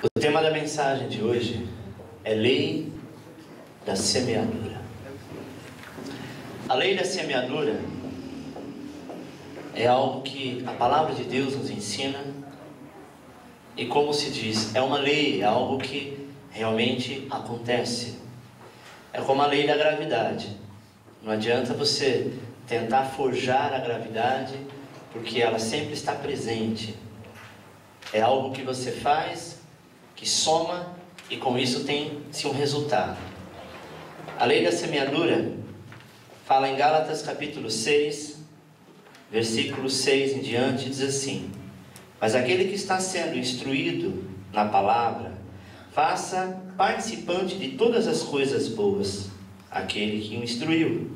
O tema da mensagem de hoje é lei da semeadura. A lei da semeadura é algo que a palavra de Deus nos ensina e, como se diz, é uma lei, é algo que realmente acontece. É como a lei da gravidade. Não adianta você tentar forjar a gravidade, porque ela sempre está presente. É algo que você faz, que soma, e com isso tem-se um resultado. A lei da semeadura fala em Gálatas capítulo 6, versículo 6 em diante, diz assim: mas aquele que está sendo instruído na palavra, faça participante de todas as coisas boas aquele que o instruiu.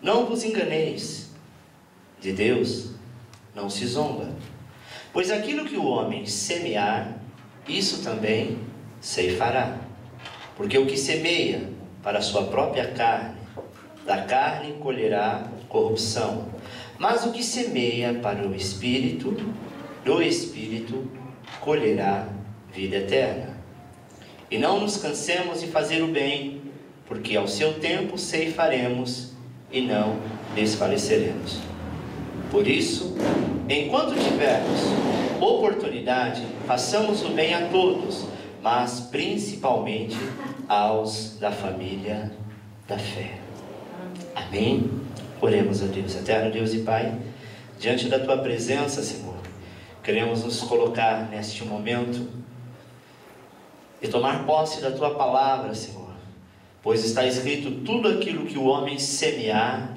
Não vos enganeis, de Deus não se zomba, pois aquilo que o homem semear, isso também ceifará. Porque o que semeia para a sua própria carne, da carne colherá corrupção. Mas o que semeia para o Espírito, do Espírito colherá vida eterna. E não nos cansemos de fazer o bem, porque ao seu tempo ceifaremos e não desfaleceremos. Por isso, enquanto tivermos oportunidade, façamos o bem a todos, mas principalmente aos da família da fé. Amém? Oremos a Deus. Eterno Deus e Pai, diante da Tua presença, Senhor, queremos nos colocar neste momento e tomar posse da Tua palavra, Senhor, pois está escrito: tudo aquilo que o homem semear,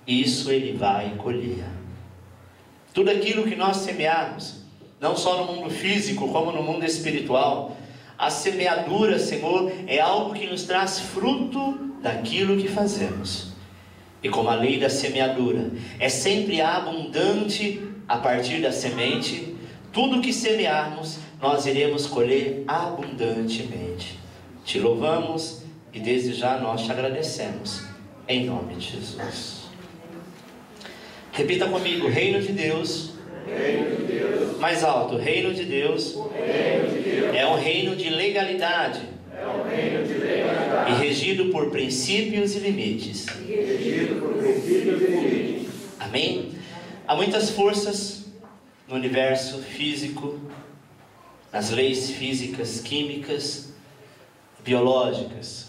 isso ele vai colher. Tudo aquilo que nós semearmos, não só no mundo físico, como no mundo espiritual, a semeadura, Senhor, é algo que nos traz fruto daquilo que fazemos. E como a lei da semeadura é sempre abundante a partir da semente, tudo que semearmos, nós iremos colher abundantemente. Te louvamos e desde já nós te agradecemos, em nome de Jesus. Repita comigo: reino de Deus. Reino de Deus. Mais alto: reino de Deus. Reino de Deus. É um reino de legalidade. É um reino de legalidade. E regido por princípios e limites. Regido por princípios e limites. Amém? Há muitas forças no universo físico, nas leis físicas, químicas, biológicas.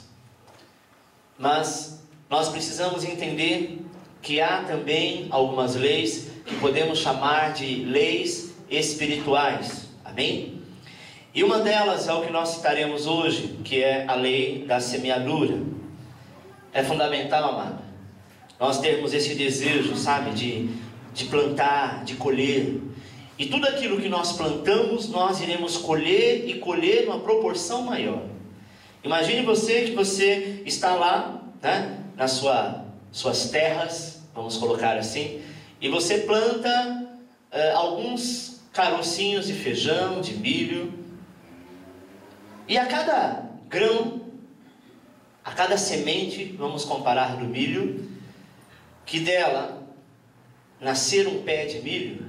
Mas nós precisamos entender que há também algumas leis que podemos chamar de leis espirituais. Amém? E uma delas é o que nós citaremos hoje, que é a lei da semeadura. É fundamental, amado, nós termos esse desejo, sabe, de plantar, de colher. E tudo aquilo que nós plantamos, nós iremos colher, e colher numa proporção maior. Imagine você que você está lá, né, nas suas terras, vamos colocar assim, e você planta alguns carocinhos de feijão, de milho, e a cada grão, a cada semente, vamos comparar do milho, que dela nascer um pé de milho,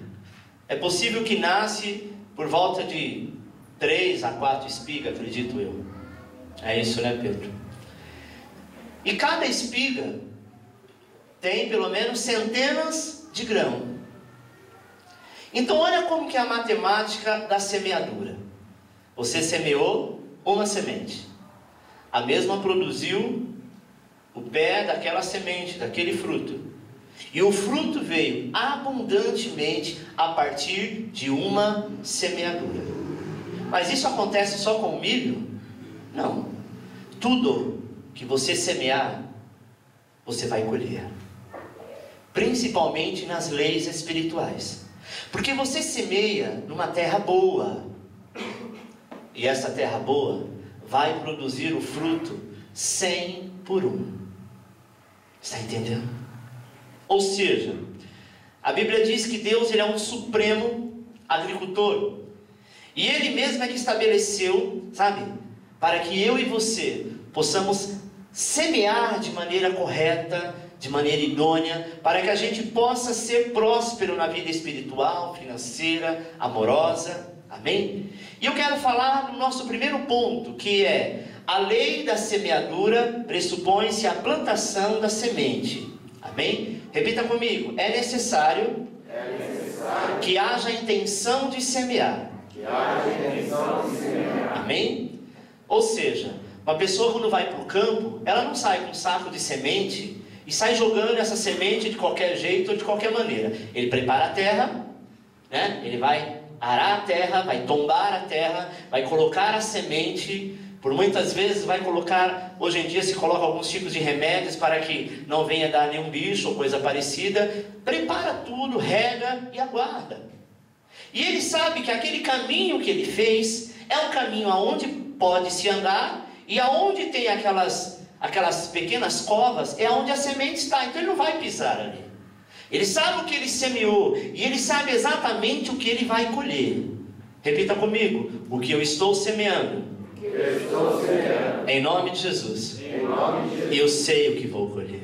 é possível que nasce por volta de 3 a 4 espigas, acredito eu. É isso, né, Pedro? E cada espiga tem pelo menos centenas de grãos. Então olha como que é a matemática da semeadura. Você semeou uma semente, a mesma produziu o pé daquela semente, daquele fruto, e o fruto veio abundantemente a partir de uma semeadura. Mas isso acontece só com o milho? Não. Tudo que você semear, você vai colher. Principalmente nas leis espirituais. Porque você semeia numa terra boa. E essa terra boa vai produzir o fruto 100 por 1. Está entendendo? Ou seja, a Bíblia diz que Deus, ele é um supremo agricultor. E Ele mesmo é que estabeleceu, sabe, para que eu e você possamos semear de maneira correta, de maneira idônea, para que a gente possa ser próspero na vida espiritual, financeira, amorosa. Amém? E eu quero falar no nosso primeiro ponto, que é: a lei da semeadura pressupõe-se a plantação da semente. Amém? Repita comigo: é necessário que haja intenção de semear. Amém? Ou seja, uma pessoa quando vai para o campo, ela não sai com um saco de semente e sai jogando essa semente de qualquer jeito ou de qualquer maneira. Ele prepara a terra, né? Ele vai arar a terra, vai tombar a terra, vai colocar a semente. Por muitas vezes vai colocar, hoje em dia se coloca alguns tipos de remédios para que não venha dar nenhum bicho ou coisa parecida. Prepara tudo, rega e aguarda. E ele sabe que aquele caminho que ele fez é um caminho aonde pode se andar, e aonde tem aquelas pequenas covas é onde a semente está. Então ele não vai pisar ali. Ele sabe o que ele semeou, e ele sabe exatamente o que ele vai colher. Repita comigo: o que eu estou semeando, em nome de Jesus, eu sei o que vou colher.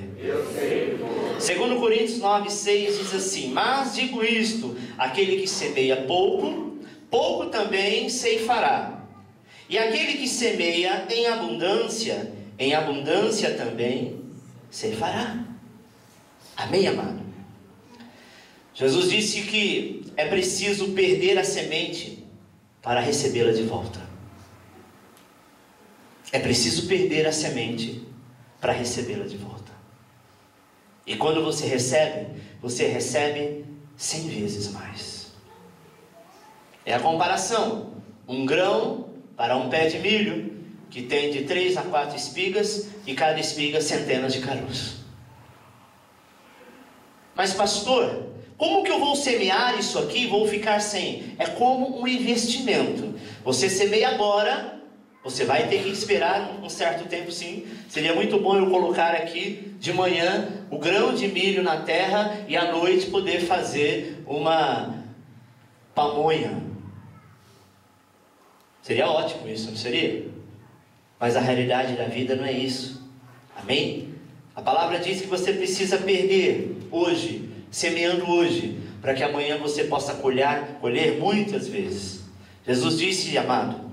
2 Coríntios 9,6 diz assim: mas digo isto, aquele que semeia pouco, pouco também ceifará. E aquele que semeia em abundância também ceifará. Amém, amado? Jesus disse que é preciso perder a semente para recebê-la de volta. É preciso perder a semente para recebê-la de volta. E quando você recebe 100 vezes mais. É a comparação: um grão para um pé de milho, que tem de 3 a 4 espigas, e cada espiga centenas de caroços. Mas pastor, como que eu vou semear isso aqui e vou ficar sem? É como um investimento. Você semeia agora, você vai ter que esperar um certo tempo, sim. Seria muito bom eu colocar aqui de manhã o grão de milho na terra e à noite poder fazer uma pamonha. Seria ótimo isso, não seria? Mas a realidade da vida não é isso. Amém? A palavra diz que você precisa perder hoje, semeando hoje, para que amanhã você possa colher muitas vezes. Jesus disse, amado,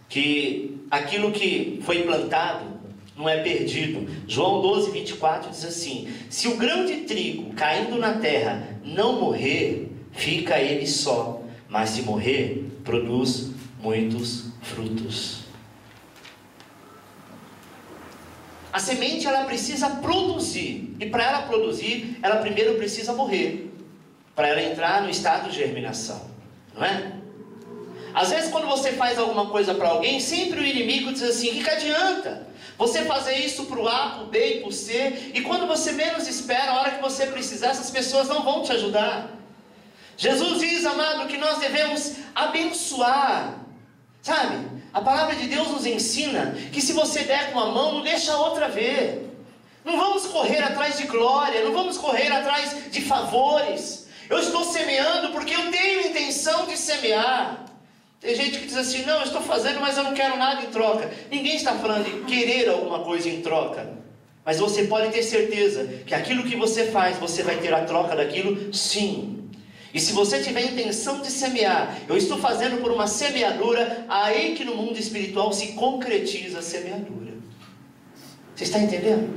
que aquilo que foi plantado não é perdido. João 12:24 diz assim: se o grão de trigo caindo na terra não morrer, fica ele só, mas se morrer, produz muitos frutos. A semente, ela precisa produzir, e para ela produzir, ela primeiro precisa morrer, para ela entrar no estado de germinação, não é? Às vezes quando você faz alguma coisa para alguém, sempre o inimigo diz assim: o que adianta você fazer isso para o A, para o B e para o C, e quando você menos espera, a hora que você precisar, essas pessoas não vão te ajudar. Jesus diz, amado, que nós devemos abençoar. Sabe, a palavra de Deus nos ensina que se você der com a mão, não deixa a outra ver. Não vamos correr atrás de glória, não vamos correr atrás de favores. Eu estou semeando porque eu tenho intenção de semear. Tem gente que diz assim: não, eu estou fazendo, mas eu não quero nada em troca. Ninguém está falando de querer alguma coisa em troca. Mas você pode ter certeza que aquilo que você faz, você vai ter a troca daquilo, sim. E se você tiver intenção de semear, eu estou fazendo por uma semeadura, aí que no mundo espiritual se concretiza a semeadura. Você está entendendo?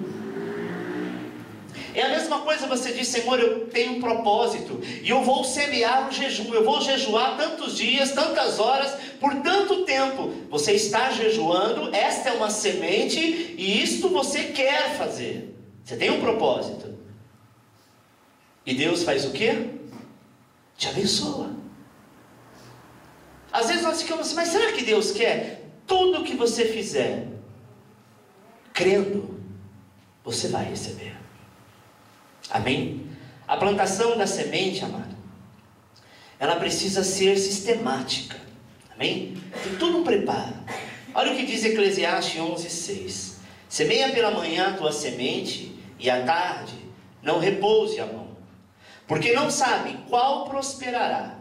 É a mesma coisa, você diz: Senhor, eu tenho um propósito, e eu vou semear o jejum, eu vou jejuar tantos dias, tantas horas, por tanto tempo. Você está jejuando, esta é uma semente, e isto você quer fazer. Você tem um propósito. E Deus faz o quê? Te abençoa. Às vezes nós ficamos assim: mas será que Deus quer? Tudo que você fizer crendo, você vai receber. Amém? A plantação da semente, amado, ela precisa ser sistemática. Amém? Tem todo um preparo. Olha o que diz Eclesiastes 11:6: semeia pela manhã a tua semente, e à tarde não repouse a mão, porque não sabe qual prosperará,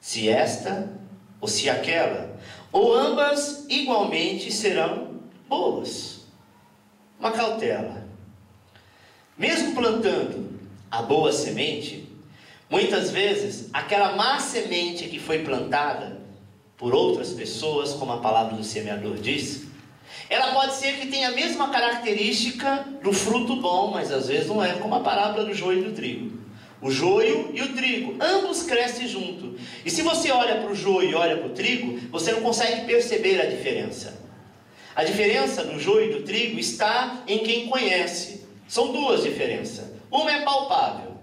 se esta ou se aquela, ou ambas igualmente serão boas. Uma cautela. Mesmo plantando a boa semente, muitas vezes aquela má semente que foi plantada por outras pessoas, como a palavra do semeador diz, ela pode ser que tenha a mesma característica do fruto bom, mas às vezes não é, como a parábola do joio e do trigo. O joio e o trigo, ambos crescem junto. E se você olha para o joio e olha para o trigo, você não consegue perceber a diferença. A diferença do joio e do trigo está em quem conhece. São duas diferenças. Uma é palpável.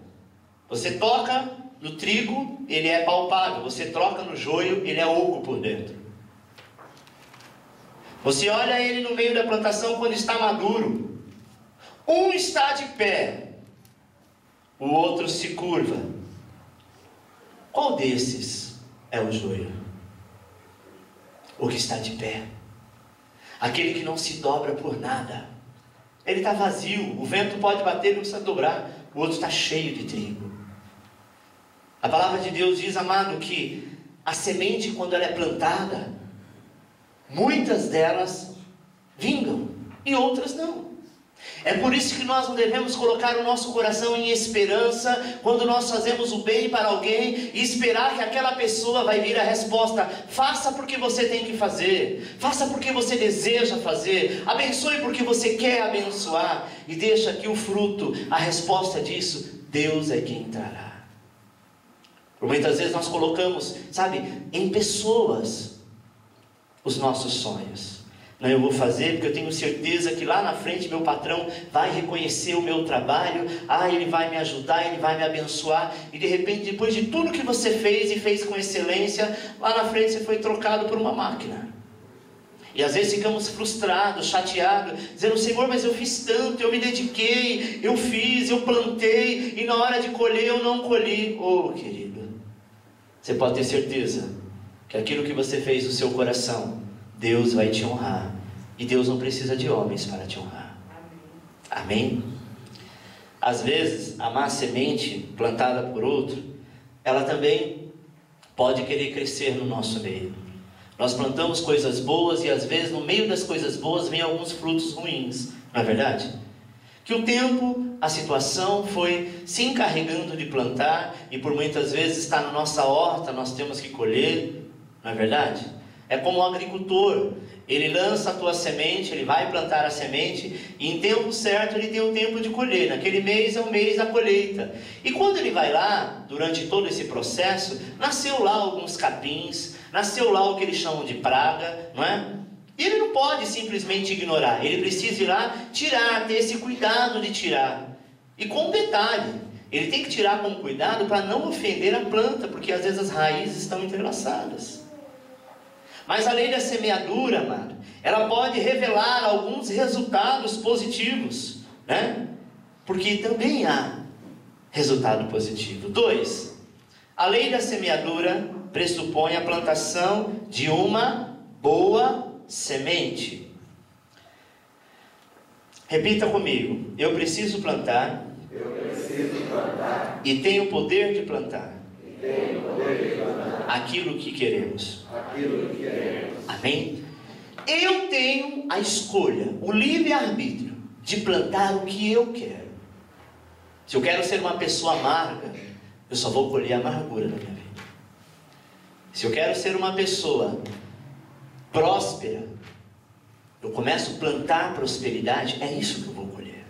Você toca no trigo, ele é palpável. Você troca no joio, ele é oco por dentro. Você olha ele no meio da plantação quando está maduro. Um está de pé, o outro se curva. Qual desses é o joio? O que está de pé. Aquele que não se dobra por nada. Ele está vazio, o vento pode bater, ele não precisa dobrar. O outro está cheio de trigo. A palavra de Deus diz, amado, que a semente, quando ela é plantada, muitas delas vingam e outras não. É por isso que nós não devemos colocar o nosso coração em esperança quando nós fazemos o bem para alguém e esperar que aquela pessoa vai vir a resposta. Faça porque você tem que fazer, faça porque você deseja fazer, abençoe porque você quer abençoar, e deixa que o fruto, a resposta disso, Deus é quem trará. Por muitas vezes nós colocamos, sabe, em pessoas os nossos sonhos. Não, eu vou fazer porque eu tenho certeza que lá na frente meu patrão vai reconhecer o meu trabalho, ele vai me ajudar, ele vai me abençoar, e de repente, depois de tudo que você fez e fez com excelência, lá na frente você foi trocado por uma máquina. E às vezes ficamos frustrados, chateados, dizendo, Senhor, mas eu fiz tanto, eu me dediquei, eu fiz, eu plantei, e na hora de colher eu não colhi. Oh, querido, você pode ter certeza que aquilo que você fez no seu coração, Deus vai te honrar. E Deus não precisa de homens para te honrar. Amém? Às vezes, a má semente plantada por outro, ela também pode querer crescer no nosso meio. Nós plantamos coisas boas e às vezes no meio das coisas boas vem alguns frutos ruins. Não é verdade? Que o tempo, a situação foi se encarregando de plantar, e por muitas vezes está na nossa horta, nós temos que colher. Não é verdade? É como o agricultor, ele lança a tua semente, ele vai plantar a semente, e em tempo certo ele tem um tempo de colher. Naquele mês é o mês da colheita. E quando ele vai lá, durante todo esse processo, nasceu lá alguns capins, nasceu lá o que eles chamam de praga, não é? E ele não pode simplesmente ignorar, ele precisa ir lá tirar, ter esse cuidado de tirar. E com um detalhe, ele tem que tirar com cuidado para não ofender a planta, porque às vezes as raízes estão entrelaçadas. Mas a lei da semeadura, amado, ela pode revelar alguns resultados positivos, né? Porque também há resultado positivo. 2. A lei da semeadura pressupõe a plantação de uma boa semente. Repita comigo. Eu preciso plantar. E tenho o poder de plantar. Aquilo que queremos. Amém? Eu tenho a escolha, o livre-arbítrio de plantar o que eu quero. Se eu quero ser uma pessoa amarga, eu só vou colher a amargura na minha vida. Se eu quero ser uma pessoa próspera, eu começo a plantar prosperidade, é isso que eu vou colher.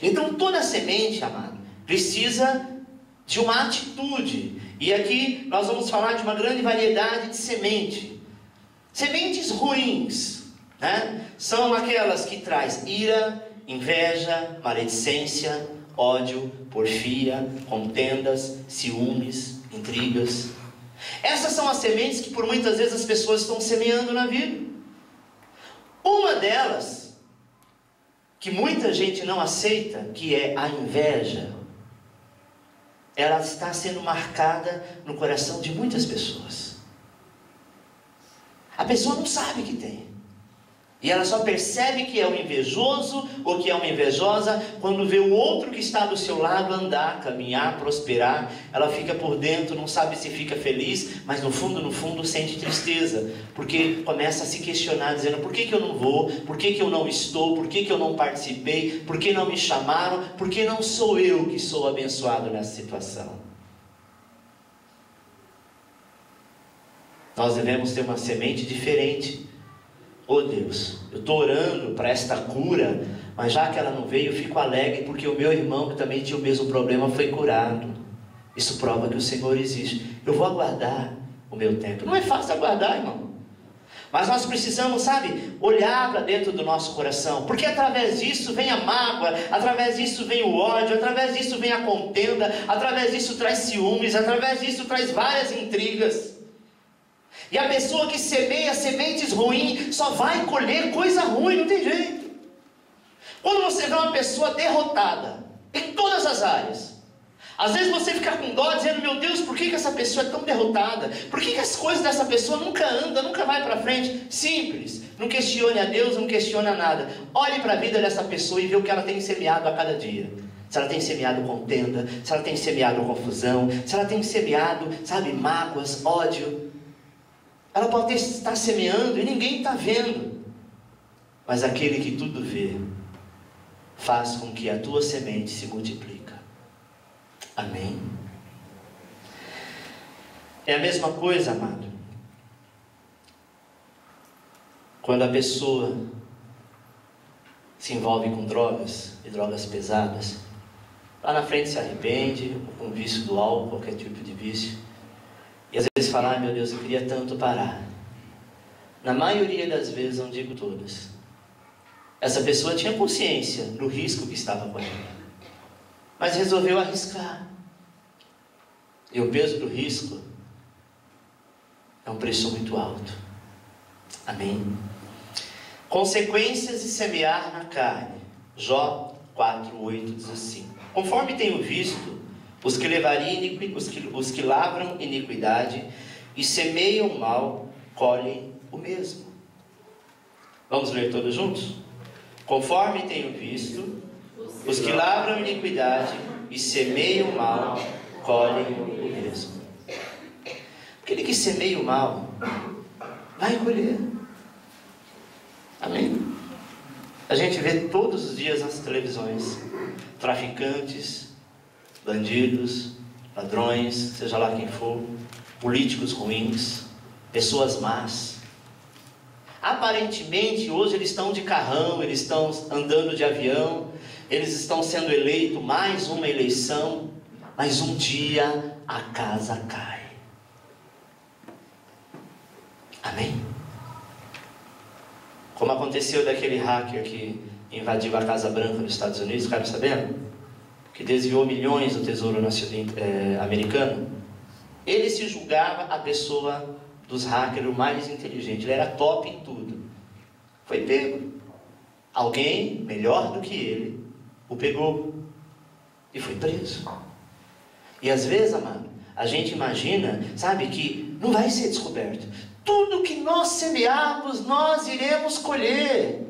Então toda semente, amado, precisa de uma atitude. E aqui nós vamos falar de uma grande variedade de semente. Sementes ruins, né? São aquelas que traz ira, inveja, maledicência, ódio, porfia, contendas, ciúmes, intrigas. Essas são as sementes que por muitas vezes as pessoas estão semeando na vida. Uma delas, que muita gente não aceita, que é a inveja, ela está sendo marcada no coração de muitas pessoas. A pessoa não sabe que tem. E ela só percebe que é um invejoso ou que é uma invejosa quando vê o outro que está do seu lado andar, caminhar, prosperar. Ela fica por dentro, não sabe se fica feliz, mas no fundo sente tristeza, porque começa a se questionar, dizendo: por que eu não vou? Por que eu não estou? Por que eu não participei? Por que não me chamaram? Por que não sou eu que sou abençoado nessa situação? Nós devemos ter uma semente diferente. Oh Deus, eu estou orando para esta cura, mas já que ela não veio, eu fico alegre porque o meu irmão, que também tinha o mesmo problema, foi curado. Isso prova que o Senhor existe. Eu vou aguardar o meu tempo. Não é fácil aguardar, irmão, mas nós precisamos, sabe, olhar para dentro do nosso coração, porque através disso vem a mágoa, através disso vem o ódio, através disso vem a contenda, através disso traz ciúmes, através disso traz várias intrigas. E a pessoa que semeia sementes ruins só vai colher coisa ruim, não tem jeito. Quando você vê uma pessoa derrotada em todas as áreas, às vezes você fica com dó, dizendo: meu Deus, por que essa pessoa é tão derrotada? Por que as coisas dessa pessoa nunca andam, nunca vai para frente? Simples, não questione a Deus, não questione a nada. Olhe para a vida dessa pessoa e vê o que ela tem semeado a cada dia. Se ela tem semeado contenda, se ela tem semeado confusão, se ela tem semeado, sabe, mágoas, ódio. Ela pode estar semeando e ninguém está vendo, mas aquele que tudo vê faz com que a tua semente se multiplique. Amém? É a mesma coisa, amado, quando a pessoa se envolve com drogas e drogas pesadas. Lá na frente se arrepende, com o vício do álcool, qualquer tipo de vício. E às vezes fala: meu Deus, eu queria tanto parar. Na maioria das vezes, não digo todas, essa pessoa tinha consciência do risco que estava correndo, mas resolveu arriscar. E o peso do risco é um preço muito alto. Amém? Consequências de semear na carne. Jó 4:8 diz assim: conforme tenho visto, os que lavram iniquidade e semeiam mal, colhem o mesmo. Vamos ler todos juntos? Conforme tenho visto, os que lavram iniquidade e semeiam mal, colhem o mesmo. Aquele que semeia o mal vai colher. Amém? A gente vê todos os dias nas televisões traficantes, bandidos, ladrões, seja lá quem for, políticos ruins, pessoas más. Aparentemente hoje eles estão de carrão, eles estão andando de avião, eles estão sendo eleitos, mais uma eleição, mas um dia a casa cai. Amém? Como aconteceu daquele hacker que invadiu a Casa Branca nos Estados Unidos, ficaram sabendo? Que desviou milhões do Tesouro americano. Ele se julgava a pessoa dos hackers o mais inteligente, ele era top em tudo. Foi pego. Alguém melhor do que ele o pegou e foi preso. E às vezes, amado, a gente imagina, sabe, que não vai ser descoberto. Tudo que nós semearmos, nós iremos colher.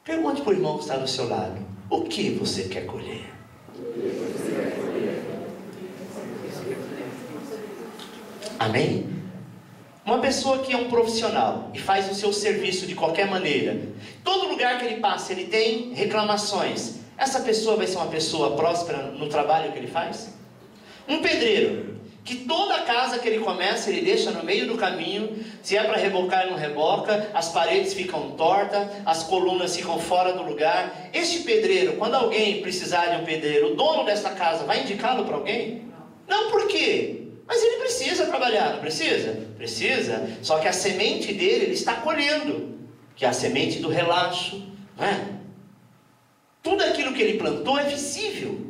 Pergunte para o irmão que está do seu lado: o que você quer colher? Amém? Uma pessoa que é um profissional e faz o seu serviço de qualquer maneira, todo lugar que ele passa ele tem reclamações. Essa pessoa vai ser uma pessoa próspera no trabalho que ele faz? Um pedreiro que toda casa que ele começa, ele deixa no meio do caminho. Se é para rebocar, ele não reboca, as paredes ficam tortas, as colunas ficam fora do lugar. Este pedreiro, quando alguém precisar de um pedreiro, o dono dessa casa vai indicá-lo para alguém? Não, por quê? Mas ele precisa trabalhar, não precisa? Precisa, só que a semente dele, ele está colhendo, que é a semente do relaxo, não é? Tudo aquilo que ele plantou é visível.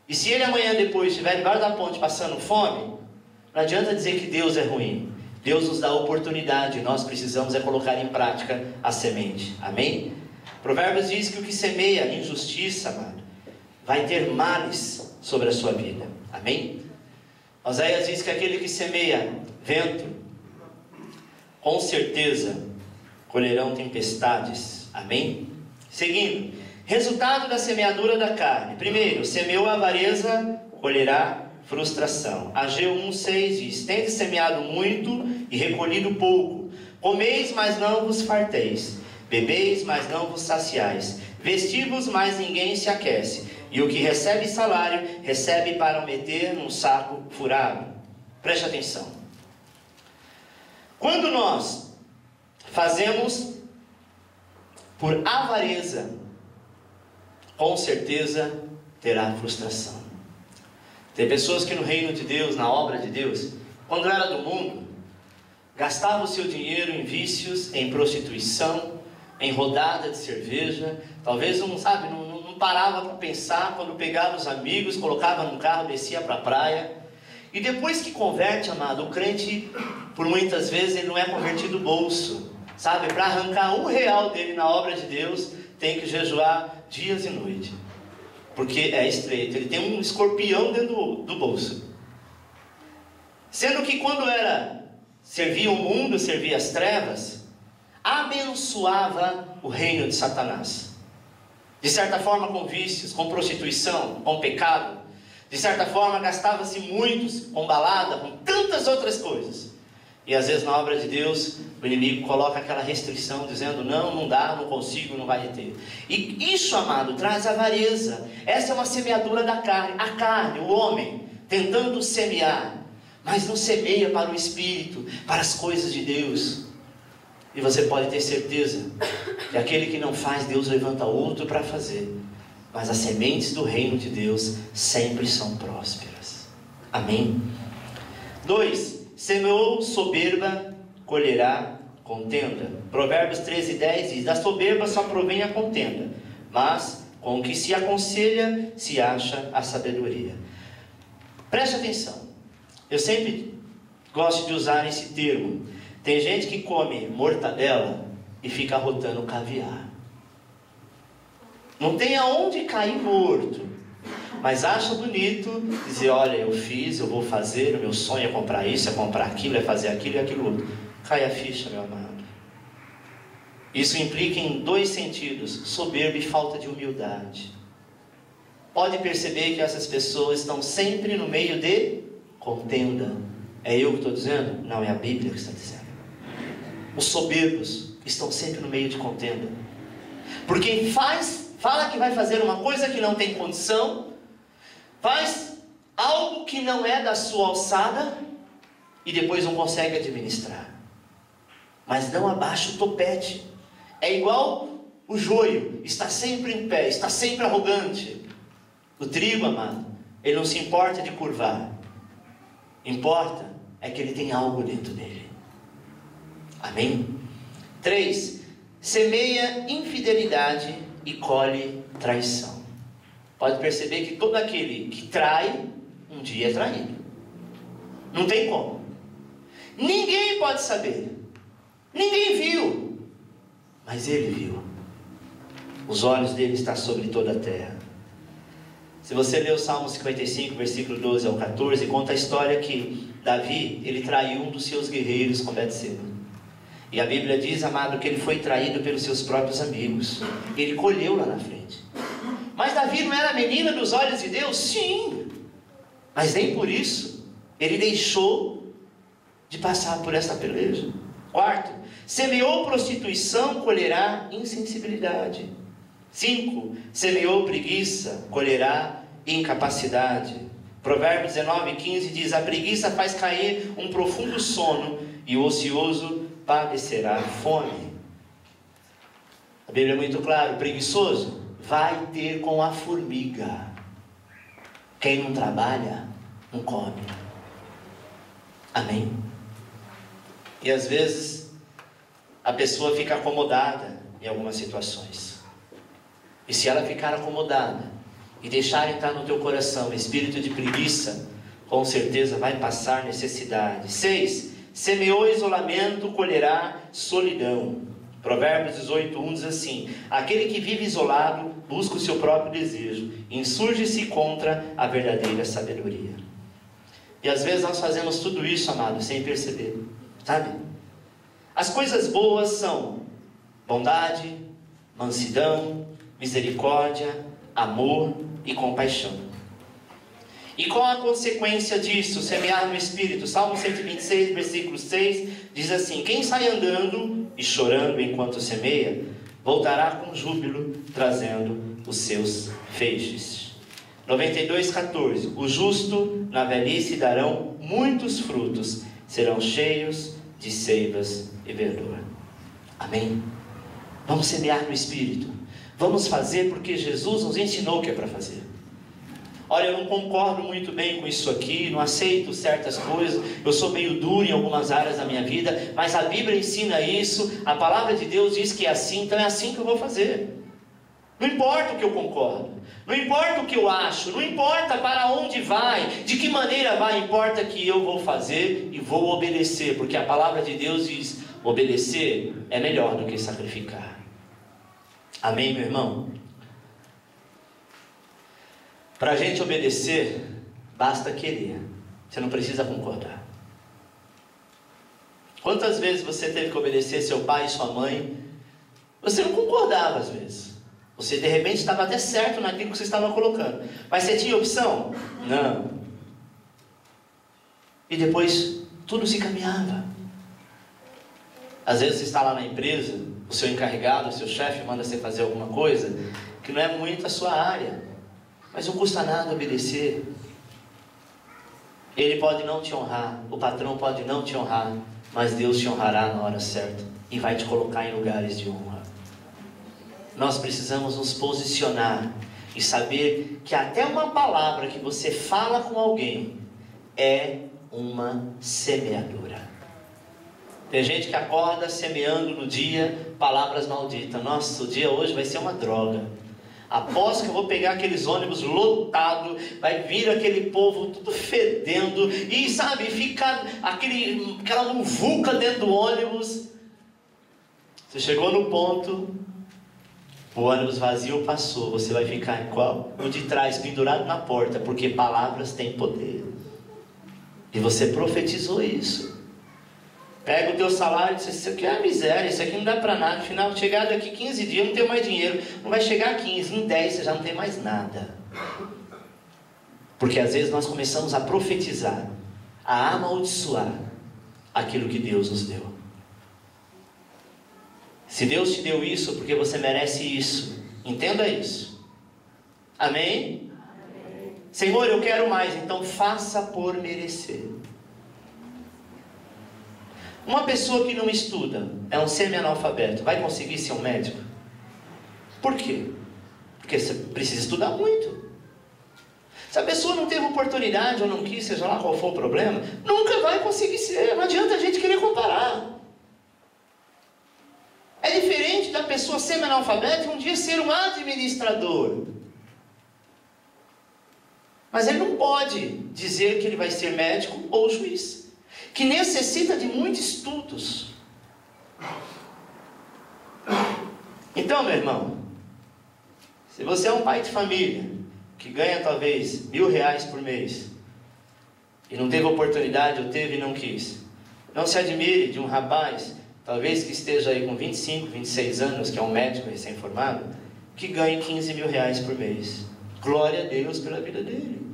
E se ele amanhã depois estiver debaixo da ponte passando fome, não adianta dizer que Deus é ruim. Deus nos dá a oportunidade, nós precisamos é colocar em prática a semente. Amém? Provérbios diz que o que semeia injustiça, amado, vai ter males sobre a sua vida. Amém? Oséias diz que aquele que semeia vento, com certeza colherão tempestades. Amém? Seguindo, resultado da semeadura da carne. Primeiro, semeou a avareza, colherá frustração. Ageu 1,6 diz: tendes semeado muito e recolhido pouco. Comeis, mas não vos farteis. Bebeis, mas não vos saciais. Vestivos, mas ninguém se aquece. E o que recebe salário, recebe para o meter num saco furado. Preste atenção. Quando nós fazemos por avareza, com certeza terá frustração. Tem pessoas que no reino de Deus, na obra de Deus, quando era do mundo, gastava o seu dinheiro em vícios, em prostituição, em rodada de cerveja. Talvez não parava para pensar. Quando pegava os amigos, colocava no carro, descia para a praia. E depois que converte, amado, o crente, por muitas vezes, ele não é convertido do bolso. Sabe, para arrancar R$1 dele na obra de Deus, tem que jejuar dias e noite. Porque é estreito, ele tem um escorpião dentro do bolso. Sendo que quando servia o mundo, servia as trevas, abençoava o reino de Satanás. De certa forma com vícios, com prostituição, com pecado. De certa forma gastava-se muitos com balada, com tantas outras coisas. E às vezes na obra de Deus, o inimigo coloca aquela restrição, dizendo: não dá, não consigo, não vai ter. E isso, amado, traz avareza. Essa é uma semeadura da carne. A carne, o homem, tentando semear, mas não semeia para o Espírito, para as coisas de Deus. E você pode ter certeza que aquele que não faz, Deus levanta outro para fazer. Mas as sementes do reino de Deus sempre são prósperas. Amém? 2. Semeou soberba, colherá contenda. Provérbios 13:10 diz: da soberba só provém a contenda, mas com o que se aconselha se acha a sabedoria. Preste atenção. Eu sempre gosto de usar esse termo. Tem gente que come mortadela e fica rotando caviar. Não tem aonde cair morto, mas acha bonito dizer: olha, eu fiz, eu vou fazer, o meu sonho é comprar isso, é comprar aquilo, é fazer aquilo e aquilo outro. Cai a ficha, meu amado. Isso implica em 2 sentidos: soberba e falta de humildade. Pode perceber que essas pessoas estão sempre no meio de contenda. É eu que estou dizendo? Não, é a Bíblia que está dizendo. Os soberbos estão sempre no meio de contenda. Porque fala que vai fazer uma coisa que não tem condição, faz algo que não é da sua alçada e depois não consegue administrar. Mas não abaixa o topete. É igual o joio, está sempre em pé, está sempre arrogante. O trigo, amado, ele não se importa de curvar. Importa é que ele tem algo dentro dele. Amém? 3. Semeia infidelidade e colhe traição. Pode perceber que todo aquele que trai, um dia é traído. Não tem como. Ninguém pode saber. Ninguém viu. Mas ele viu. Os olhos dele estão sobre toda a terra. Se você ler o Salmo 55, versículo 12 ao 14, conta a história que Davi, ele traiu um dos seus guerreiros com Betseba. E a Bíblia diz, amado, que ele foi traído pelos seus próprios amigos. Ele colheu lá na frente. Mas Davi não era a menina dos olhos de Deus? Sim. Mas nem por isso ele deixou de passar por esta peleja. 4. Semeou prostituição, colherá insensibilidade. 5. Semeou preguiça, colherá incapacidade. Provérbios 19:15 diz: a preguiça faz cair um profundo sono e o ocioso padecerá fome. A Bíblia é muito clara: o preguiçoso vai ter com a formiga. Quem não trabalha, não come. Amém? E às vezes a pessoa fica acomodada em algumas situações. E se ela ficar acomodada e deixar entrar no teu coração o espírito de preguiça, com certeza vai passar necessidade. 6. Semeou isolamento, colherá solidão. Provérbios 18:1 diz assim: aquele que vive isolado busca o seu próprio desejo, insurge-se contra a verdadeira sabedoria. E às vezes nós fazemos tudo isso, amado, sem perceber, sabe? As coisas boas são bondade, mansidão, misericórdia, amor e compaixão. E qual a consequência disso? Semear no Espírito. Salmo 126, versículo 6, diz assim: quem sai andando e chorando enquanto semeia, voltará com júbilo, trazendo os seus feixes. 92:14, o justo na velhice darão muitos frutos, serão cheios de seivas e verdura. Amém? Vamos semear no Espírito. Vamos fazer porque Jesus nos ensinou o que é para fazer. Olha, eu não concordo muito bem com isso aqui, não aceito certas coisas, eu sou meio duro em algumas áreas da minha vida, mas a Bíblia ensina isso, a palavra de Deus diz que é assim, então é assim que eu vou fazer. Não importa o que eu concordo, não importa o que eu acho, não importa para onde vai, de que maneira vai, importa que eu vou fazer e vou obedecer, porque a palavra de Deus diz: obedecer é melhor do que sacrificar. Amém, meu irmão? Para a gente obedecer, basta querer, você não precisa concordar. Quantas vezes você teve que obedecer seu pai e sua mãe? Você não concordava às vezes. Você de repente estava até certo naquilo que você estava colocando, mas você tinha opção? Não. E depois tudo se caminhava. Às vezes você está lá na empresa, o seu encarregado, o seu chefe manda você fazer alguma coisa que não é muito a sua área, mas não custa nada obedecer. Ele pode não te honrar, o patrão pode não te honrar, mas Deus te honrará na hora certa e vai te colocar em lugares de honra. Nós precisamos nos posicionar e saber que até uma palavra que você fala com alguém é uma semeadura. Tem gente que acorda semeando no dia palavras malditas. Nossa, o dia hoje vai ser uma droga. Aposto que eu vou pegar aqueles ônibus lotados, vai vir aquele povo tudo fedendo, e sabe, fica aquela muvuca dentro do ônibus. Você chegou no ponto, o ônibus vazio passou, você vai ficar em qual? No de trás, pendurado na porta, porque palavras têm poder. E você profetizou isso. Pega o teu salário e diz: isso aqui é uma miséria, isso aqui não dá para nada. No final, chegar daqui 15 dias, não tenho mais dinheiro. Não vai chegar a 15, em 10 você já não tem mais nada. Porque às vezes nós começamos a profetizar, a amaldiçoar aquilo que Deus nos deu. Se Deus te deu isso, porque você merece isso, entenda isso. Amém? Amém. Senhor, eu quero mais, então faça por merecer. Uma pessoa que não estuda, é um semi-analfabeto, vai conseguir ser um médico? Por quê? Porque você precisa estudar muito. Se a pessoa não teve oportunidade ou não quis, seja lá qual for o problema, nunca vai conseguir ser. Não adianta a gente querer comparar. É diferente da pessoa semi-analfabeta um dia ser um administrador. Mas ele não pode dizer que ele vai ser médico ou juiz, que necessita de muitos estudos. Então, meu irmão, se você é um pai de família que ganha talvez R$1.000 por mês e não teve oportunidade, ou teve e não quis, não se admire de um rapaz, talvez que esteja aí com 25, 26 anos, que é um médico recém-formado, que ganhe R$15.000 por mês. Glória a Deus pela vida dele.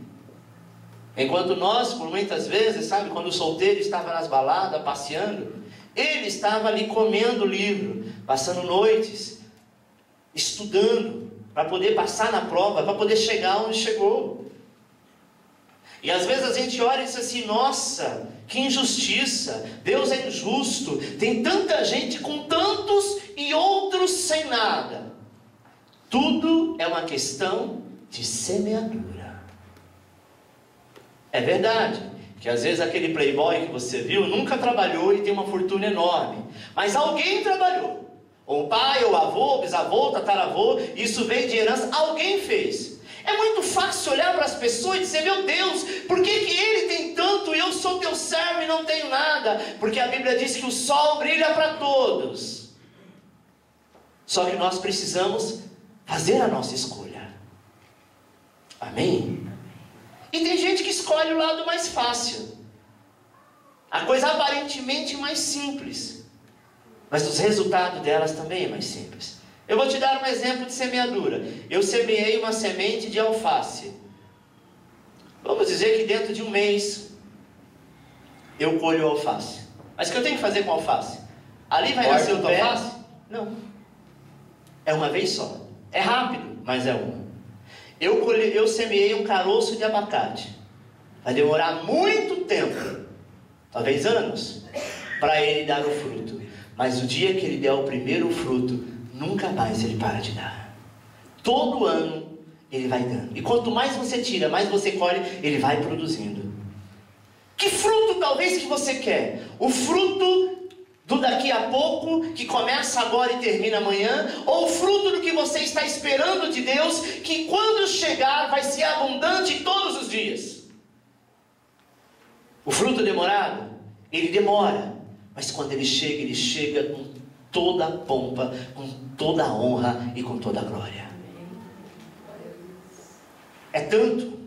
Enquanto nós, por muitas vezes, sabe, quando o solteiro estava nas baladas, passeando, ele estava ali comendo livro, passando noites, estudando, para poder passar na prova, para poder chegar onde chegou. E às vezes a gente olha e diz assim: nossa, que injustiça, Deus é injusto, tem tanta gente com tantos e outros sem nada. Tudo é uma questão de semeadura. É verdade que às vezes aquele playboy que você viu nunca trabalhou e tem uma fortuna enorme, mas alguém trabalhou. Ou pai, ou avô, bisavô, tataravô, isso veio de herança, alguém fez. É muito fácil olhar para as pessoas e dizer: meu Deus, por que ele tem tanto e eu sou teu servo e não tenho nada? Porque a Bíblia diz que o sol brilha para todos. Só que nós precisamos fazer a nossa escolha. Amém? E tem gente que escolhe o lado mais fácil, a coisa aparentemente mais simples. mas os resultados delas também é mais simples. Eu vou te dar um exemplo de semeadura. Eu semeei uma semente de alface. Vamos dizer que dentro de um mês eu colho alface. Mas o que eu tenho que fazer com alface? Ali vai nascer o alface? Não. É uma vez só. É rápido, mas é uma. Eu semeei um caroço de abacate. Vai demorar muito tempo, talvez anos, para ele dar o fruto. Mas o dia que ele der o primeiro fruto, nunca mais ele para de dar. Todo ano ele vai dando. E quanto mais você tira, mais você colhe, ele vai produzindo. Que fruto talvez que você quer? O fruto do daqui a pouco, que começa agora e termina amanhã, ou o fruto do que você está esperando de Deus, que quando chegar vai ser abundante todos os dias? O fruto demorado, ele demora, mas quando ele chega com toda a pompa, com toda a honra e com toda a glória. É tanto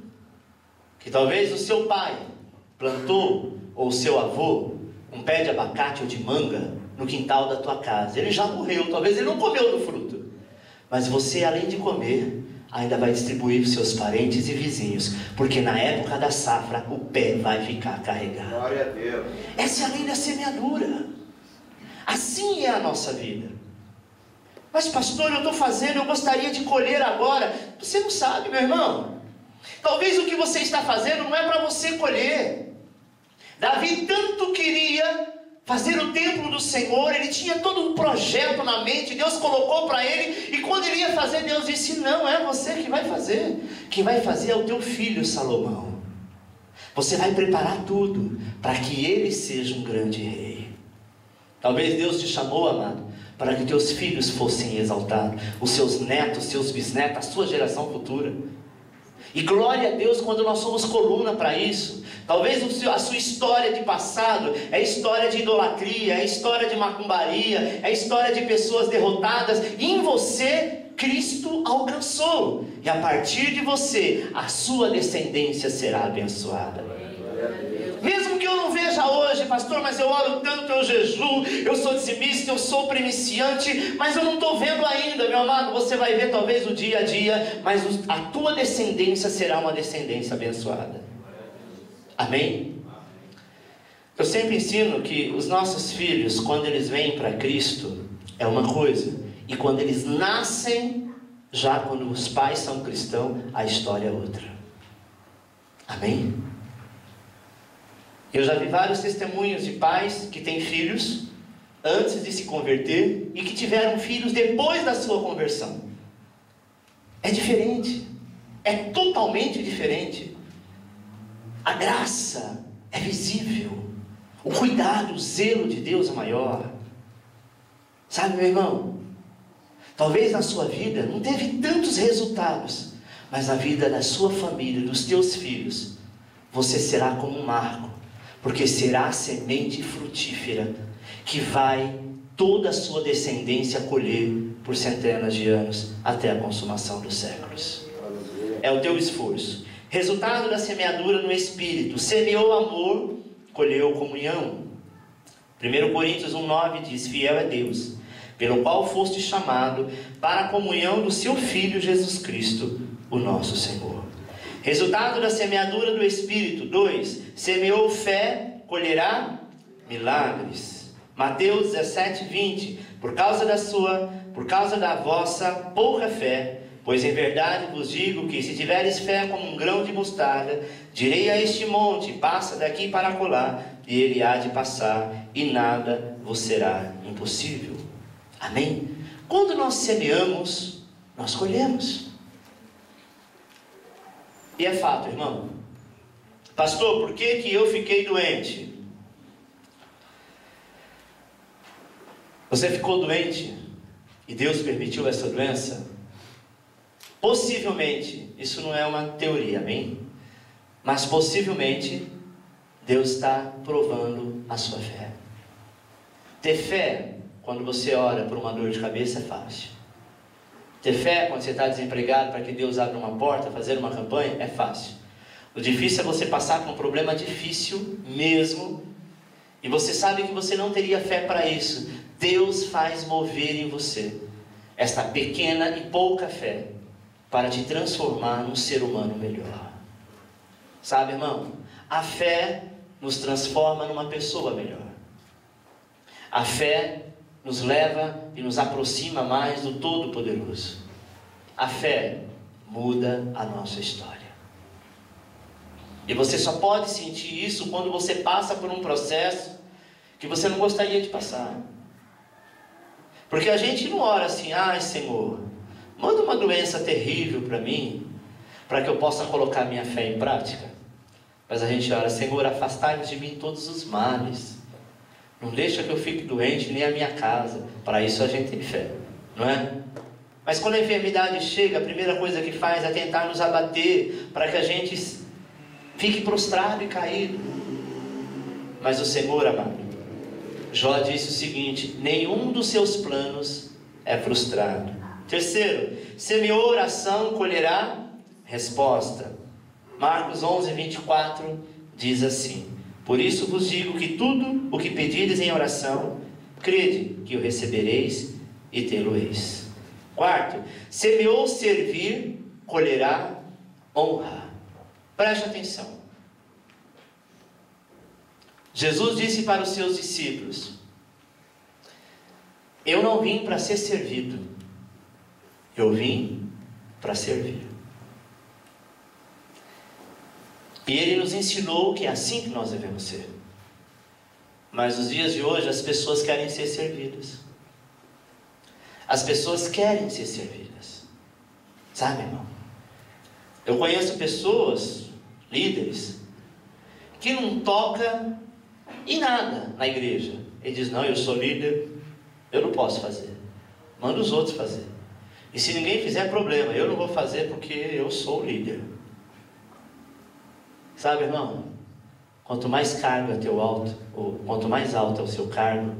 que talvez o seu pai plantou, ou o seu avô, um pé de abacate ou de manga no quintal da tua casa. Ele já morreu, talvez ele não comeu do fruto, mas você, além de comer, ainda vai distribuir para os seus parentes e vizinhos, porque na época da safra o pé vai ficar carregado. Glória a Deus. Essa é a lei da semeadura. Assim é a nossa vida. Mas pastor, eu estou fazendo, eu gostaria de colher agora. Você não sabe, meu irmão. Talvez o que você está fazendo não é para você colher. Davi tanto queria fazer o templo do Senhor, ele tinha todo um projeto na mente, Deus colocou para ele, e quando ele ia fazer, Deus disse: não é você que vai fazer, quem vai fazer é o teu filho Salomão. Você vai preparar tudo para que ele seja um grande rei. Talvez Deus te chamou, amado, para que teus filhos fossem exaltados, os seus netos, seus bisnetos, a sua geração futura. E glória a Deus quando nós somos coluna para isso. Talvez a sua história de passado é história de idolatria, é história de macumbaria, é história de pessoas derrotadas. E em você, Cristo alcançou. E a partir de você, a sua descendência será abençoada. Mesmo que eu não veja hoje, pastor, mas eu oro tanto, eu jejuo, eu sou dizimista, eu sou primiciante, mas eu não estou vendo ainda, meu amado. Você vai ver talvez o dia a dia, mas a tua descendência será uma descendência abençoada. Amém? Eu sempre ensino que os nossos filhos, quando eles vêm para Cristo, é uma coisa, e quando eles nascem, já quando os pais são cristãos, a história é outra. Amém? Eu já vi vários testemunhos de pais que têm filhos antes de se converter e que tiveram filhos depois da sua conversão. É diferente, é totalmente diferente. A graça é visível, o cuidado, o zelo de Deus é maior. Sabe, meu irmão, talvez na sua vida não teve tantos resultados, mas na vida da sua família, dos teus filhos, você será como um marco, porque será a semente frutífera que vai toda a sua descendência colher por centenas de anos até a consumação dos séculos. É o teu esforço. Resultado da semeadura no Espírito: semeou amor, colheu comunhão. 1 Coríntios 1,9 diz: fiel é Deus, pelo qual foste chamado para a comunhão do seu Filho Jesus Cristo, o nosso Senhor. Resultado da semeadura do Espírito: 2. Semeou fé, colherá milagres. Mateus 17:20. Por causa da vossa pouca fé, pois em verdade vos digo que se tiveres fé como um grão de mostarda, direi a este monte: passa daqui para acolá, e ele há de passar, e nada vos será impossível. Amém? Quando nós semeamos, nós colhemos. E é fato, irmão. Pastor, por que eu fiquei doente? Você ficou doente e Deus permitiu essa doença? Possivelmente, isso não é uma teoria, amém? Mas possivelmente Deus está provando a sua fé. Ter fé quando você ora por uma dor de cabeça é fácil. Ter fé quando você está desempregado para que Deus abra uma porta, fazer uma campanha, é fácil. O difícil é você passar por um problema difícil mesmo, e você sabe que você não teria fé para isso. Deus faz mover em você esta pequena e pouca fé para te transformar num ser humano melhor. Sabe, irmão? A fé nos transforma numa pessoa melhor. A fé nos leva e nos aproxima mais do Todo-Poderoso. A fé muda a nossa história. E você só pode sentir isso quando você passa por um processo que você não gostaria de passar. Porque a gente não ora assim: ai Senhor, manda uma doença terrível para mim, para que eu possa colocar minha fé em prática. Mas a gente ora: Senhor, afastai de mim todos os males. Não deixa que eu fique doente, nem a minha casa. Para isso a gente tem fé, não é? Mas quando a enfermidade chega, a primeira coisa que faz é tentar nos abater, para que a gente fique prostrado e caído. Mas o Senhor, amado, Jó disse o seguinte: nenhum dos seus planos é frustrado. Terceiro, semeou oração, colherá resposta. Marcos 11:24 diz assim: por isso vos digo que tudo o que pedirdes em oração, crede que o recebereis e tê-lo-eis. Quarto, semeou servir, colherá honra. Preste atenção. Jesus disse para os seus discípulos: eu não vim para ser servido, eu vim para servir. E Ele nos ensinou que é assim que nós devemos ser. Mas nos dias de hoje as pessoas querem ser servidas. As pessoas querem ser servidas. Sabe, irmão? Eu conheço pessoas, líderes, que não tocam em nada na igreja. Ele diz: não, eu sou líder, eu não posso fazer. Manda os outros fazer. E se ninguém fizer, problema, eu não vou fazer porque eu sou o líder. Sabe, irmão? Quanto mais cargo é teu alto, ou quanto mais alto é o seu cargo,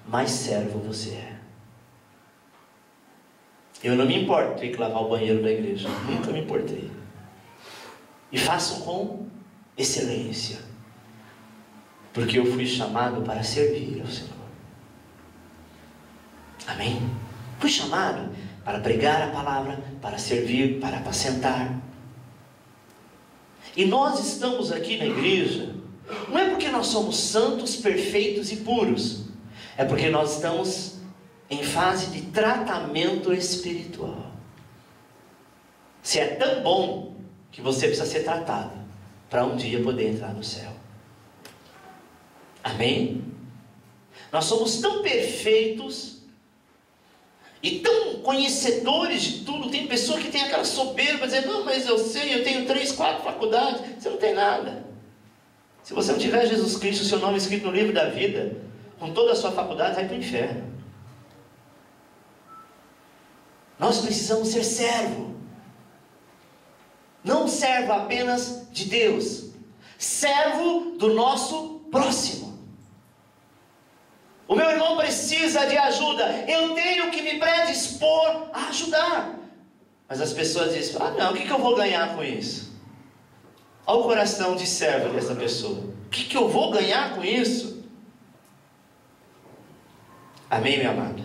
mais servo você é. Eu não me importo ter que lavar o banheiro da igreja. Nunca me importei. E faço com excelência. Porque eu fui chamado para servir ao Senhor. Amém? Fui chamado para pregar a palavra, para servir, para apacentar. E nós estamos aqui na igreja, não é porque nós somos santos, perfeitos e puros. É porque nós estamos em fase de tratamento espiritual. Se é tão bom que você precisa ser tratado para um dia poder entrar no céu. Amém? Nós somos tão perfeitos e tão conhecedores de tudo. Tem pessoa que tem aquela soberba, dizer: não, mas eu sei, eu tenho 3, 4 faculdades. Você não tem nada. Se você não tiver Jesus Cristo, seu nome escrito no livro da vida, com toda a sua faculdade, vai para o inferno. Nós precisamos ser servo. Não servo apenas de Deus, servo do nosso próximo. O meu irmão precisa de ajuda, eu tenho que me predispor a ajudar. Mas as pessoas dizem: ah não, o que eu vou ganhar com isso? Olha o coração de servo dessa pessoa. O que eu vou ganhar com isso? Amém, meu amado?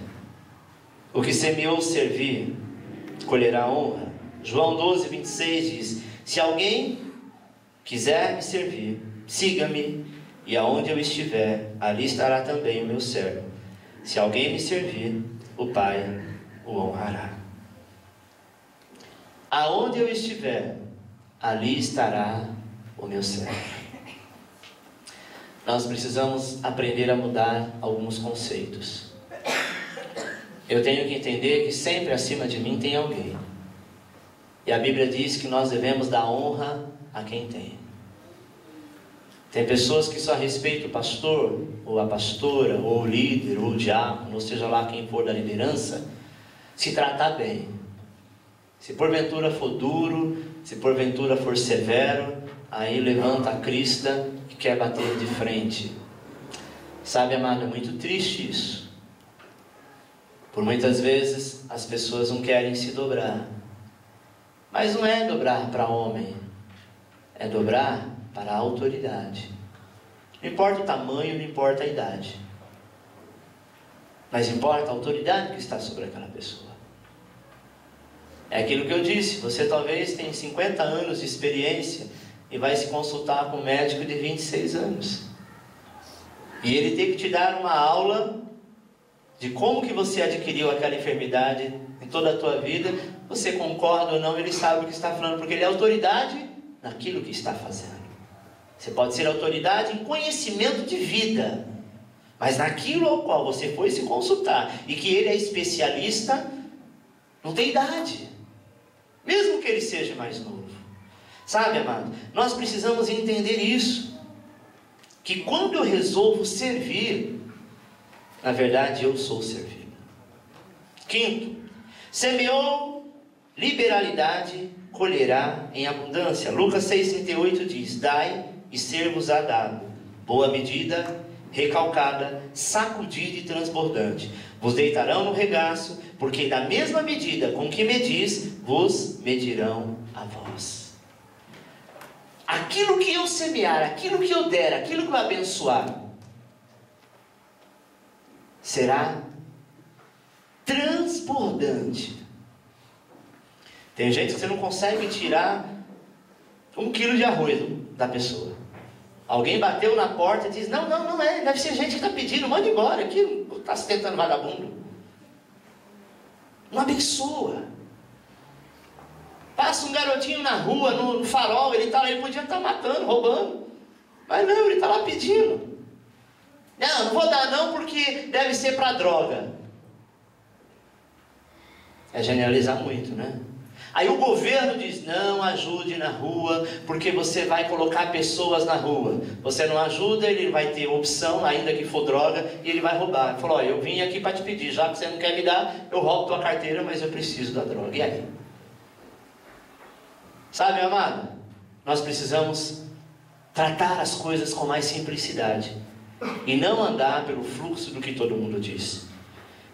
O que semeou servir, colherá honra. João 12:26 diz: se alguém quiser me servir, siga-me, e aonde eu estiver, ali estará também o meu servo. Se alguém me servir, o Pai o honrará. Aonde eu estiver, ali estará o meu servo. Nós precisamos aprender a mudar alguns conceitos. Eu tenho que entender que sempre acima de mim tem alguém. E a Bíblia diz que nós devemos dar honra a quem tem. Tem pessoas que só respeitam o pastor, ou a pastora, ou o líder, ou o diácono, ou seja lá quem for da liderança, se tratar bem. Se porventura for duro, se porventura for severo, aí levanta a crista e quer bater de frente. Sabe, amado, é muito triste isso. Por muitas vezes as pessoas não querem se dobrar. Mas não é dobrar para homem, é dobrar para a autoridade. Não importa o tamanho, não importa a idade. mas importa a autoridade que está sobre aquela pessoa. É aquilo que eu disse, você talvez tenha 50 anos de experiência e vai se consultar com um médico de 26 anos. E ele tem que te dar uma aula de como que você adquiriu aquela enfermidade em toda a tua vida. Você concorda ou não, ele sabe o que está falando, porque ele é autoridade naquilo que está fazendo. Você pode ser autoridade em conhecimento de vida, mas naquilo ao qual você foi se consultar, e que ele é especialista, não tem idade, mesmo que ele seja mais novo. Sabe, amado, nós precisamos entender isso, que quando eu resolvo servir, na verdade eu sou servido. Quinto, semeou liberalidade, colherá em abundância. Lucas 6,38 diz: dai e ser-vos-á dado, boa medida, recalcada, sacudida e transbordante. Vos deitarão no regaço, porque da mesma medida com que medis, vos medirão a vós. Aquilo que eu semear, aquilo que eu der, aquilo que eu abençoar, será transbordante. Tem gente que você não consegue tirar 1 quilo de arroz da pessoa. Alguém bateu na porta e diz: não é, deve ser gente que está pedindo, manda embora, aqui está se tentando vagabundo. Não abençoa. Passa um garotinho na rua, no farol, ele podia estar matando, roubando, mas não, ele está lá pedindo. Não vou dar não, porque deve ser para droga. É generalizar muito, né? Aí o governo diz: não ajude na rua, porque você vai colocar pessoas na rua. Você não ajuda, ele vai ter opção, ainda que for droga, e ele vai roubar. Ele falou: eu vim aqui para te pedir, já que você não quer me dar, eu roubo tua carteira, mas eu preciso da droga. E aí? Sabe, amado, nós precisamos tratar as coisas com mais simplicidade e não andar pelo fluxo do que todo mundo diz.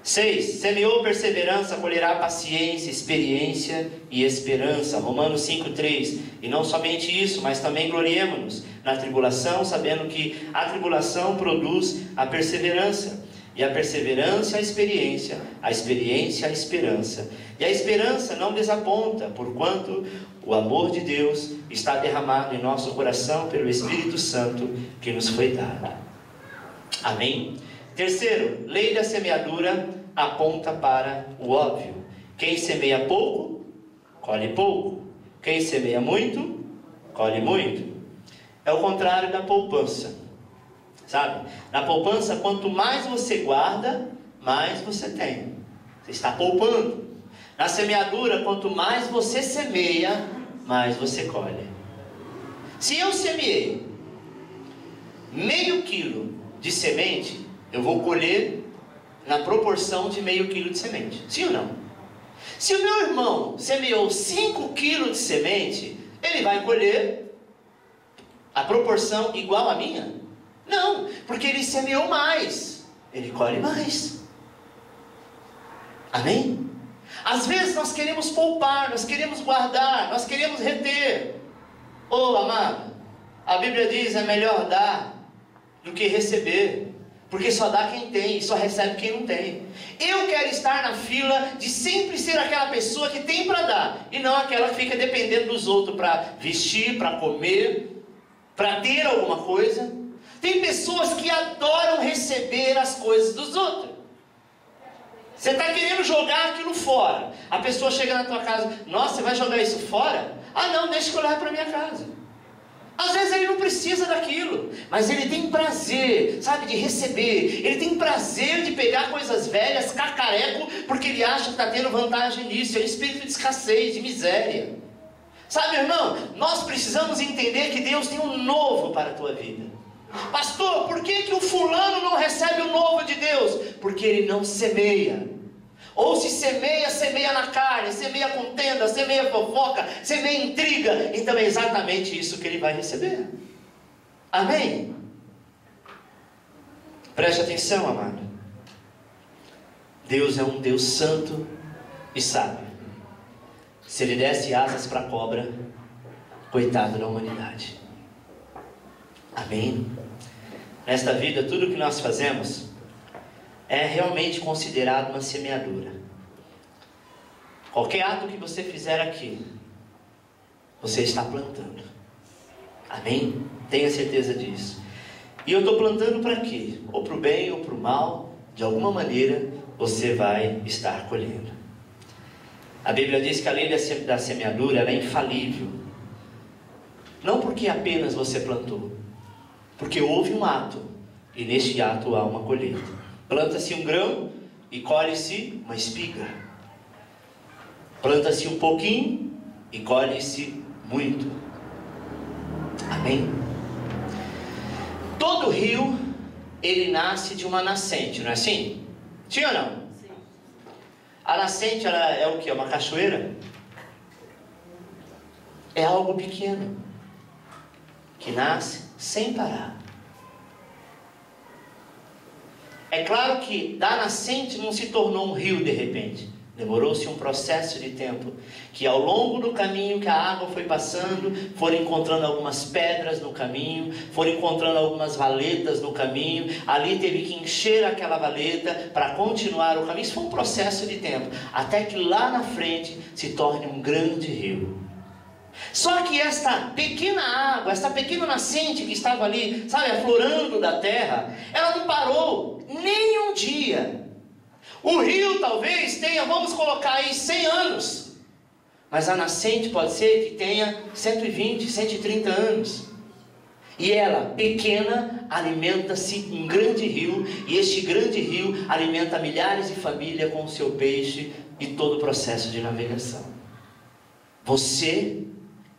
6. Semeou perseverança, colherá paciência, experiência e esperança. Romanos 5,3. E não somente isso, mas também gloriemo-nos na tribulação, sabendo que a tribulação produz a perseverança, e a perseverança a experiência a esperança. E a esperança não desaponta, porquanto o amor de Deus está derramado em nosso coração pelo Espírito Santo que nos foi dado. Amém? Terceiro, lei da semeadura aponta para o óbvio. Quem semeia pouco, colhe pouco. Quem semeia muito, colhe muito. É o contrário da poupança. Sabe? Na poupança, quanto mais você guarda, mais você tem. Você está poupando. Na semeadura, quanto mais você semeia, mais você colhe. Se eu semeei meio quilo de semente, eu vou colher na proporção de meio quilo de semente. Sim ou não? Se o meu irmão semeou 5 quilos de semente, ele vai colher a proporção igual à minha? Não, porque ele semeou mais, ele colhe mais. Amém? Às vezes nós queremos poupar, nós queremos guardar, nós queremos reter. Amado, a Bíblia diz: é melhor dar do que receber, porque só dá quem tem e só recebe quem não tem. Eu quero estar na fila de sempre ser aquela pessoa que tem para dar, e não aquela que fica dependendo dos outros para vestir, para comer, para ter alguma coisa. Tem pessoas que adoram receber as coisas dos outros. Você está querendo jogar aquilo fora, a pessoa chega na tua casa: nossa, você vai jogar isso fora? Ah não, deixa que eu levo para minha casa. Às vezes ele não precisa daquilo, mas ele tem prazer, sabe, de receber. Ele tem prazer de pegar coisas velhas, cacareco, porque ele acha que está tendo vantagem nisso. É um espírito de escassez, de miséria. Sabe, irmão, nós precisamos entender que Deus tem um novo para a tua vida. Pastor, por que o fulano não recebe o novo de Deus? Porque ele não semeia. Ou se semeia, semeia na carne, semeia contenda, semeia fofoca, semeia intriga. Então é exatamente isso que ele vai receber. Amém? Preste atenção, amado. Deus é um Deus santo e sábio. Se ele desse asas para a cobra, coitado da humanidade. Amém? Nesta vida, tudo que nós fazemos é realmente considerado uma semeadura. Qualquer ato que você fizer aqui, você está plantando. Amém? Tenha certeza disso. E eu estou plantando para quê? Ou para o bem ou para o mal, de alguma maneira você vai estar colhendo. A Bíblia diz que a lei da semeadura ela é infalível. Não porque apenas você plantou, porque houve um ato, e neste ato há uma colheita. Planta-se um grão e colhe-se uma espiga. Planta-se um pouquinho e colhe-se muito. Amém? Todo rio, ele nasce de uma nascente, não é assim? Sim ou não? Sim. A nascente, ela é o que? É uma cachoeira? É algo pequeno, que nasce sem parar. É claro que da nascente não se tornou um rio de repente. Demorou-se um processo de tempo, que ao longo do caminho que a água foi passando, foram encontrando algumas pedras no caminho, foram encontrando algumas valetas no caminho, ali teve que encher aquela valeta para continuar o caminho. Isso foi um processo de tempo, até que lá na frente se torne um grande rio. Só que esta pequena água, esta pequena nascente que estava ali, sabe, aflorando da terra, ela não parou nem um dia. O rio talvez tenha, vamos colocar aí 100 anos, mas a nascente pode ser que tenha 120, 130 anos. E ela, pequena, alimenta-se um grande rio, e este grande rio alimenta milhares de famílias com o seu peixe e todo o processo de navegação. Você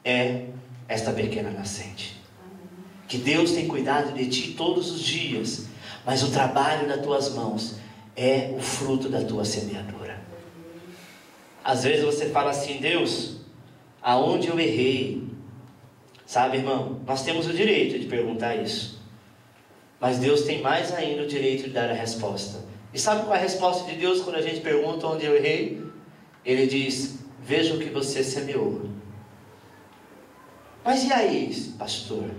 é esta pequena nascente, que Deus tem cuidado de ti todos os dias, mas o trabalho das tuas mãos é o fruto da tua semeadura. Às vezes você fala assim: Deus, aonde eu errei? Sabe, irmão, nós temos o direito de perguntar isso, mas Deus tem mais ainda o direito de dar a resposta. E sabe qual é a resposta de Deus quando a gente pergunta onde eu errei? Ele diz: veja o que você semeou. Mas e aí, pastor?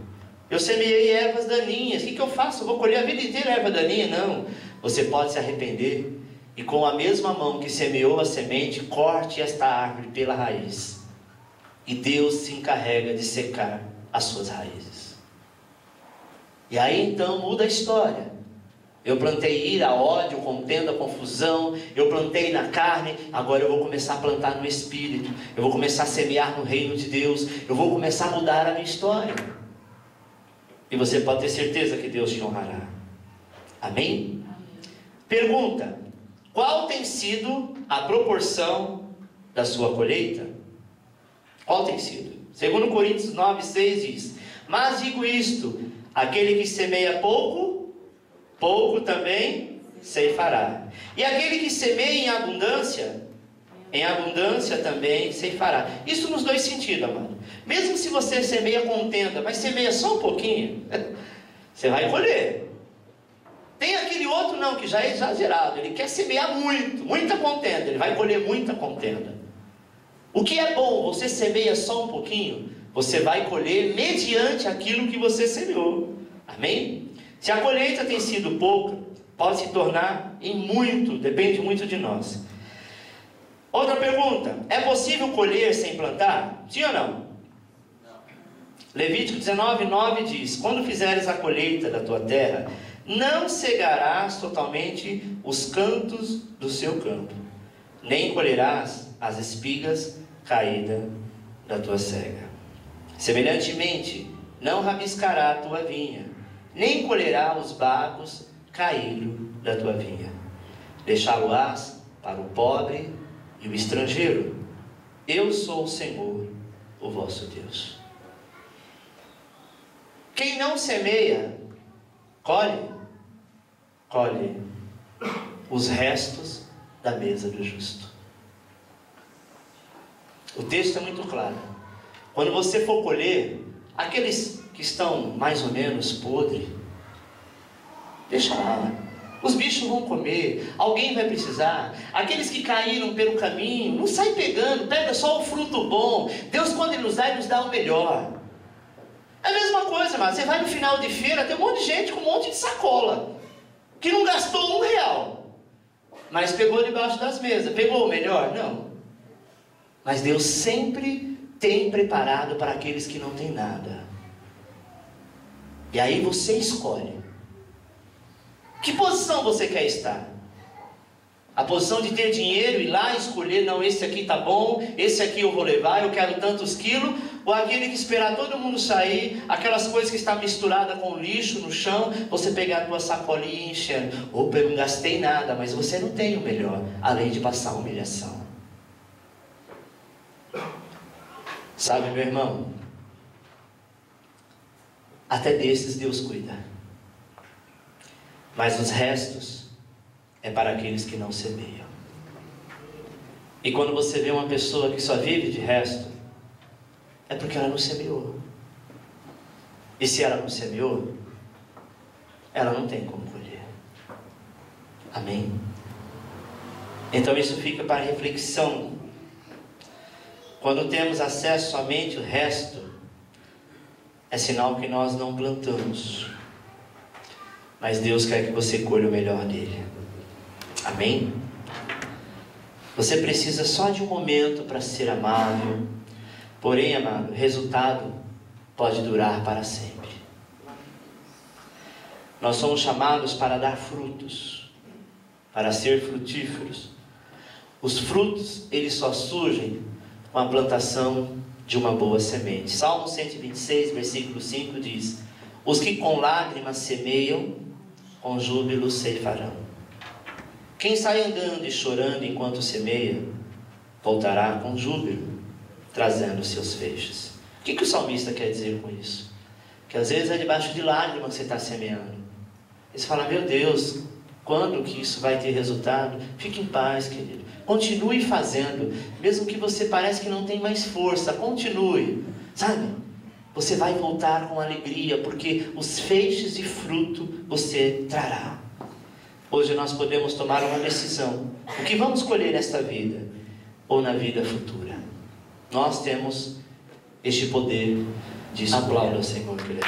Eu semeei ervas daninhas, o que eu faço? Eu vou colher a vida inteira erva daninha? Não. Você pode se arrepender e com a mesma mão que semeou a semente, corte esta árvore pela raiz. E Deus se encarrega de secar as suas raízes. E aí então muda a história. Eu plantei ira, ódio, contenda, confusão. Eu plantei na carne, agora eu vou começar a plantar no Espírito. Eu vou começar a semear no reino de Deus. Eu vou começar a mudar a minha história. E você pode ter certeza que Deus te honrará. Amém? Pergunta: qual tem sido a proporção da sua colheita? Qual tem sido? 2 Coríntios 9:6 diz: mas digo isto, aquele que semeia pouco, pouco também ceifará. E aquele que semeia em abundância também ceifará. Isso nos dois sentidos, amado. Mesmo se você semeia contenda, mas semeia só um pouquinho, você vai colher. Tem aquele outro não, que já é exagerado, ele quer semear muito, muita contenda, ele vai colher muita contenda. O que é bom, você semeia só um pouquinho, você vai colher mediante aquilo que você semeou. Amém? Se a colheita tem sido pouca, pode se tornar em muito, depende muito de nós. Outra pergunta: é possível colher sem plantar? Sim ou não? Levítico 19:9 diz: quando fizeres a colheita da tua terra, não cegarás totalmente os cantos do seu campo, nem colherás as espigas caídas da tua cega. Semelhantemente, não rabiscará a tua vinha, nem colherá os bagos caídos da tua vinha. Deixá-lo-ás para o pobre e o estrangeiro. Eu sou o Senhor, o vosso Deus. Quem não semeia, colhe os restos da mesa do justo. O texto é muito claro. Quando você for colher, aqueles que estão mais ou menos podres, deixa lá. Os bichos vão comer, alguém vai precisar. Aqueles que caíram pelo caminho, não sai pegando, pega só o fruto bom. Deus, quando Ele nos dá o melhor. É a mesma coisa, mas você vai no final de feira, tem um monte de gente com um monte de sacola, que não gastou R$1. mas pegou debaixo das mesas. Pegou o melhor? Não. Mas Deus sempre tem preparado para aqueles que não têm nada. E aí você escolhe. Que posição você quer estar? A posição de ter dinheiro e ir lá escolher, não, esse aqui tá bom, esse aqui eu vou levar, eu quero tantos quilos, ou aquele que esperar todo mundo sair, aquelas coisas que estão misturadas com lixo no chão, você pegar a tua sacolinha e encher. Opa, eu não gastei nada, mas você não tem o melhor, além de passar humilhação. Sabe, meu irmão, até desses Deus cuida, mas os restos é para aqueles que não semeiam. E quando você vê uma pessoa que só vive de resto, é porque ela não semeou. E se ela não semeou, ela não tem como colher. Amém? Então isso fica para reflexão. Quando temos acesso somente ao resto, é sinal que nós não plantamos. Mas Deus quer que você colha o melhor dele. Amém? Você precisa só de um momento para ser amável. Porém, amado, o resultado pode durar para sempre. Nós somos chamados para dar frutos, para ser frutíferos. Os frutos, eles só surgem com a plantação de uma boa semente. Salmo 126, versículo 5 diz: os que com lágrimas semeiam, com júbilo ceifarão. Quem sai andando e chorando enquanto semeia, voltará com júbilo, trazendo seus feixes. O que o salmista quer dizer com isso? Que às vezes é debaixo de lágrimas que você está semeando. E você fala, meu Deus, quando que isso vai ter resultado? Fique em paz, querido. Continue fazendo, mesmo que você pareça que não tem mais força, continue. Sabe? Você vai voltar com alegria, porque os feixes de fruto você trará. Hoje nós podemos tomar uma decisão. O que vamos colher nesta vida ou na vida futura? Nós temos este poder de escolher. Aplauda o Senhor, querido.